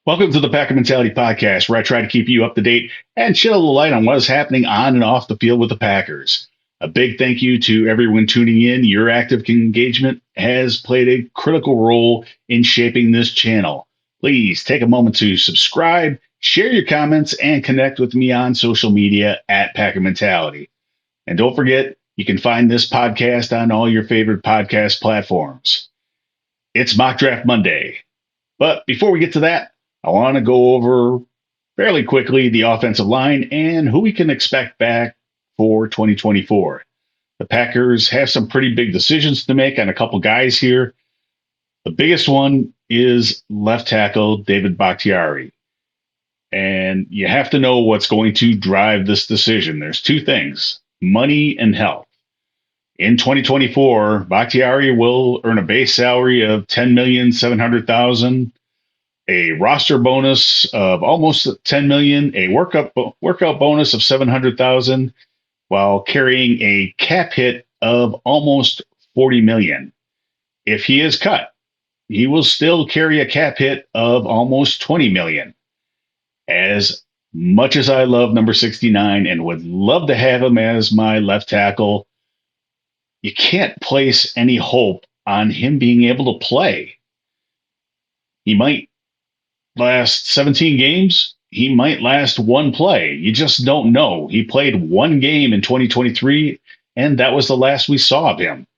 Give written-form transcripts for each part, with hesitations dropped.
Welcome to the Packer Mentality Podcast, where I try to keep you up to date and shed a little light on what is happening on and off the field with the Packers. A big thank you to everyone tuning in. Your active engagement has played a critical role in shaping this channel. Please take a moment to subscribe, share your comments, and connect with me on social media at Packer Mentality. And don't forget, you can find this podcast on all your favorite podcast platforms. It's Mock Draft Monday. But before we get to that, I want to go over fairly quickly the offensive line and who we can expect back for 2024. The Packers have some pretty big decisions to make on a couple guys here. The biggest one is left tackle David Bakhtiari. And you have to know what's going to drive this decision. There's two things: money and health. In 2024, Bakhtiari will earn a base salary of $10,700,000, a roster bonus of almost 10 million, a workout bonus of 700,000, while carrying a cap hit of almost 40 million. If he is cut, he will still carry a cap hit of almost 20 million. As much as I love number 69 and would love to have him as my left tackle, you can't place any hope on him being able to play. He might last 17 games. He might last one play. You just don't know. He played one game in 2023, and that was the last we saw of him.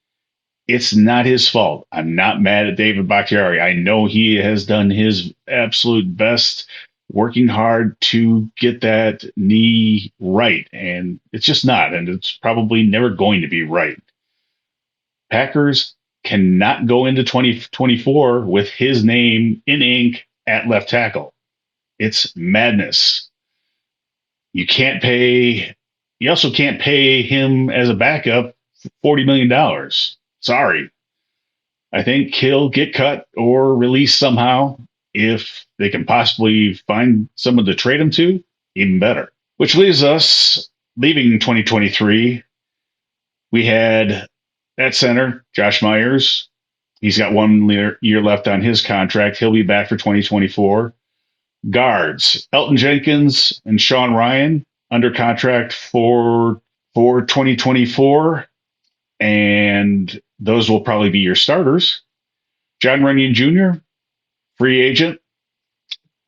It's not his fault. I'm not mad at David Bakhtiari. I know he has done his absolute best, working hard to get that knee right, and it's just not, and it's probably never going to be right. Packers cannot go into 2024 with his name in ink at left tackle. It's madness. You also can't pay him as a backup $40 million. Sorry. I think he'll get cut or released somehow. If they can possibly find someone to trade him to, even better. Which leaves us, leaving 2023, we had at center, Josh Myers. He's got 1 year left on his contract. He'll be back for 2024. Guards, Elton Jenkins and Sean Ryan under contract for 2024. And those will probably be your starters. John Runyon Jr., free agent,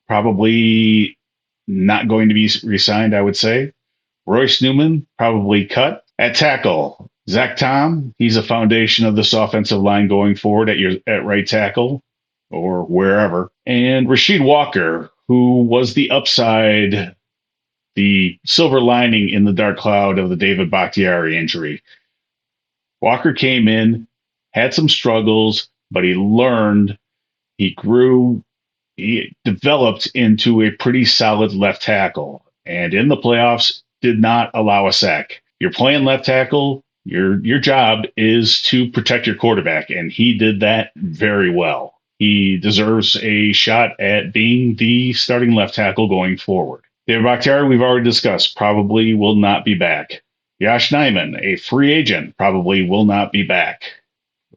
probably not going to be re-signed, I would say. Royce Newman, probably cut. At tackle, Zach Tom, he's a foundation of this offensive line going forward at right tackle or wherever. And Rasheed Walker, who was the upside, the silver lining in the dark cloud of the David Bakhtiari injury. Walker came in, had some struggles, but he learned, he grew, he developed into a pretty solid left tackle. And in the playoffs, did not allow a sack. You're playing left tackle. Your job is to protect your quarterback, and he did that very well. He deserves a shot at being the starting left tackle going forward. David Bakhtiari, we've already discussed, probably will not be back. Josh Nijman, a free agent, probably will not be back.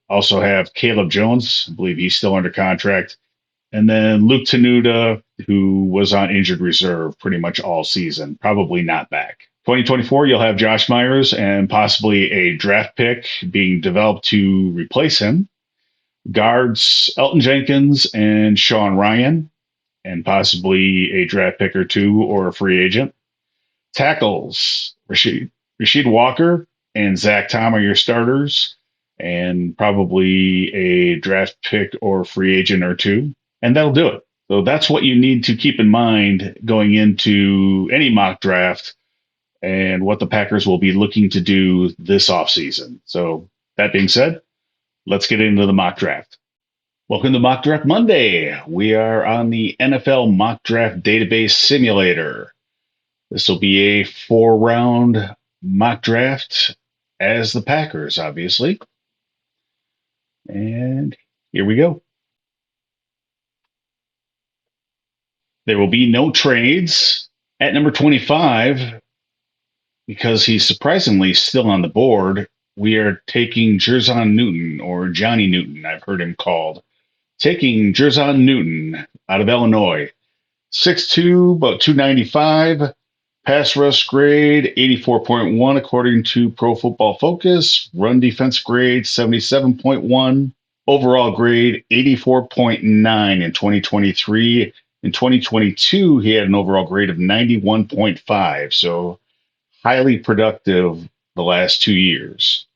Also have Caleb Jones, I believe he's still under contract. And then Luke Tenuta, who was on injured reserve pretty much all season, probably not back. 2024, you'll have Josh Myers and possibly a draft pick being developed to replace him. Guards, Elton Jenkins and Sean Ryan, and possibly a draft pick or two or a free agent. Tackles, Rasheed Walker and Zach Tom are your starters, and probably a draft pick or free agent or two. And that'll do it. So that's what you need to keep in mind going into any mock draft and what the Packers will be looking to do this offseason. So that being said, let's get into the mock draft. Welcome to Mock Draft Monday. We are on the NFL Mock Draft Database Simulator. This will be a 4-round mock draft as the Packers, obviously. And here we go. There will be no trades at number 25 because he's surprisingly still on the board. We are taking Jerzon Newton, or Johnny Newton, I've heard him called. Taking Jerzon Newton out of Illinois. 6'2", about 295. Pass rush grade 84.1 according to Pro Football Focus. Run defense grade 77.1. Overall grade 84.9 in 2023. In 2022, he had an overall grade of 91.5. So highly productive the last 2 years.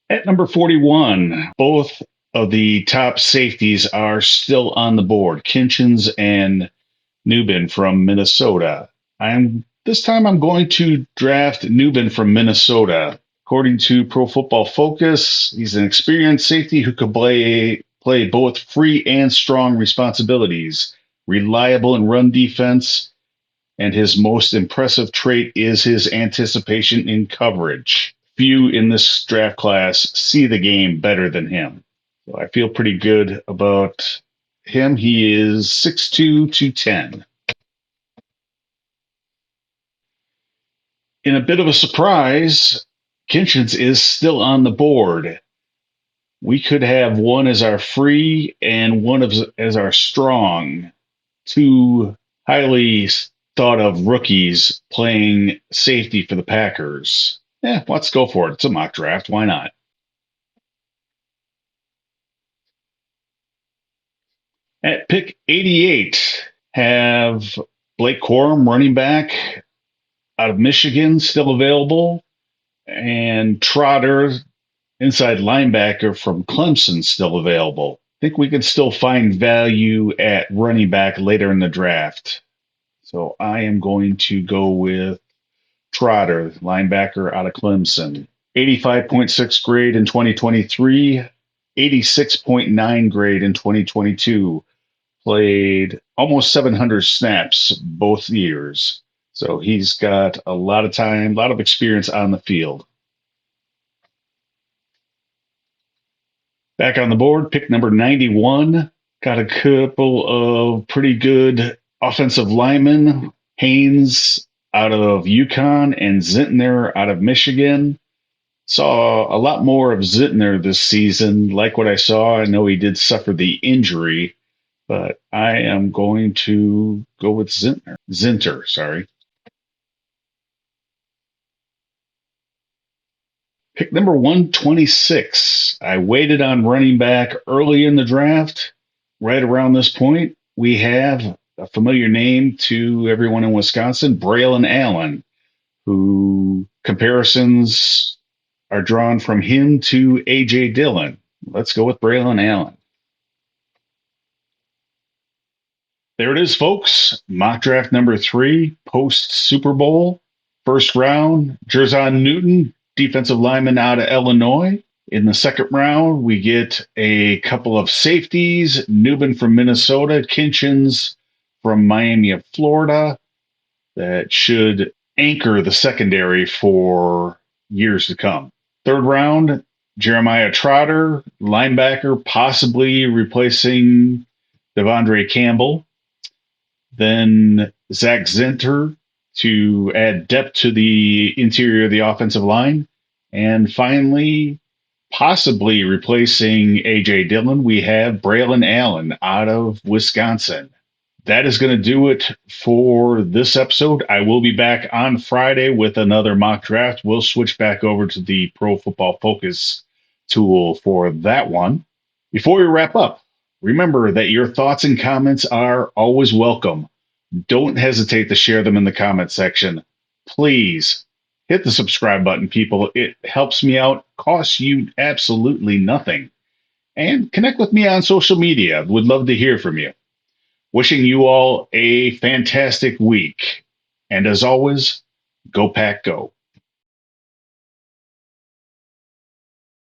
At number 41, both of the top safeties are still on the board. Kinchins and Newbin from Minnesota. This time I'm going to draft Newbin from Minnesota. According to Pro Football Focus, he's an experienced safety who could play both free and strong responsibilities, reliable in run defense, and his most impressive trait is his anticipation in coverage. Few in this draft class see the game better than him. So I feel pretty good about him. He is 6'2", 210. In a bit of a surprise, Kinchins is still on the board. We could have one as our free and as our strong. Two highly thought of rookies playing safety for the Packers. Let's go for it. It's a mock draft. Why not? At pick 88, have Blake Corum, running back out of Michigan, still available, and Trotter, inside linebacker from Clemson, still available. I think we can still find value at running back later in the draft. So I am going to go with Trotter, linebacker out of Clemson. 85.6 grade in 2023, 86.9 grade in 2022. Played almost 700 snaps both years. So he's got a lot of time, a lot of experience on the field. Back on the board, pick number 91. Got a couple of pretty good offensive linemen. Haynes out of UConn and Zentner out of Michigan. Saw a lot more of Zentner this season. Like what I saw, I know he did suffer the injury, but I am going to go with Zenter, sorry. Pick number 126. I waited on running back early in the draft. Right around this point, we have a familiar name to everyone in Wisconsin, Braylon Allen, who comparisons are drawn from him to A.J. Dillon. Let's go with Braylon Allen. There it is, folks. Mock draft number 3, post Super Bowl. First round, Jerzon Newton, defensive lineman out of Illinois. In the second round, we get a couple of safeties, Newbin from Minnesota, Kinchins from Miami of Florida, that should anchor the secondary for years to come. Third round, Jeremiah Trotter, linebacker, possibly replacing Devondre Campbell. Then Zach Zenter to add depth to the interior of the offensive line. And finally, possibly replacing A.J. Dillon, we have Braylon Allen out of Wisconsin. That is going to do it for this episode. I will be back on Friday with another mock draft. We'll switch back over to the Pro Football Focus tool for that one. Before we wrap up, remember that your thoughts and comments are always welcome. Don't hesitate to share them in the comment section. Please hit the subscribe button, people. It helps me out, costs you absolutely nothing. And connect with me on social media. Would love to hear from you. Wishing you all a fantastic week. And as always, go Pack Go.